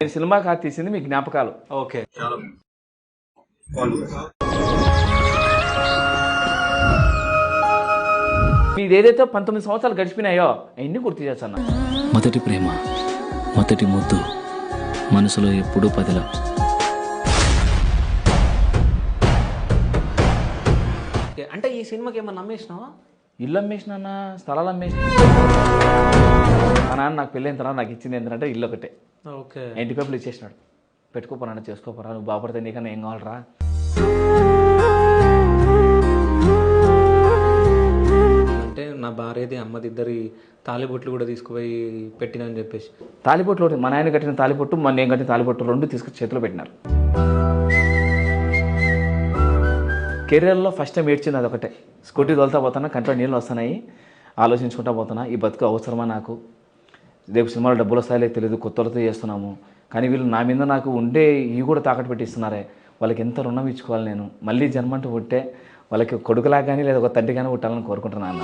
నేను సినిమా కాదు తీసింది మీ జ్ఞాపకాలు. ఓకే. మీది ఏదైతే 19 సంవత్సరాలు గడిచిపోయినాయో అవన్నీ గుర్తు చేస్తాను. మొదటి ప్రేమ, మొదటి ముద్దు, మనసులో ఎప్పుడూ పదిల. అంటే ఈ సినిమాకి ఏమన్నా నమ్మేసినావా? ఇల్లు అమ్మేసినా, స్థలాలు అమ్మేసిన. మా నాన్న నాకు పెళ్ళైన తర్వాత నాకు ఇచ్చింది ఏంటంటే ఇల్లు ఒకటే. ఓకే. ఇంటి పేపర్లు ఇచ్చేసినాడు, పెట్టుకోపోరా చేసుకోపోరా, నువ్వు బాగుపడితే నీకన్నా ఏం కావాలరా. అంటే నా భార్యది అమ్మది ఇద్దరి తాలిబొట్లు కూడా తీసుకుపోయి పెట్టినని చెప్పేసి. తాలిబొట్లు ఒకటి, మా నాయన కట్టిన తాలిబొట్టు, మా నేను కట్టిన తాలిబొట్టు రెండు తీసుకొచ్చి చేతిలో పెట్టినారు. కెరియర్లో ఫస్ట్ టైం ఏడ్చింది అదొకటే. స్కూటీ తోలుతా పోతున్నా, కంట్లో నీళ్ళు వస్తున్నాయి, ఆలోచించుకుంటా పోతున్నా, ఈ బతుకు అవసరమా నాకు, రేపు సినిమాలో డబ్బులు వస్తాయో తెలియదు, కొత్త వాళ్ళతో చేస్తున్నాము, కానీ వీళ్ళు నా మీద నాకు ఉండే ఇవి కూడా తాకట్టు పెట్టిస్తున్నారే, వాళ్ళకి ఎంత రుణం ఇచ్చుకోవాలి నేను, మళ్ళీ జన్మంటూ పుట్టే వాళ్ళకి కొడుకులా కానీ లేదా ఒక తండ్రి కానీ పుట్టాలని కోరుకుంటున్నాను.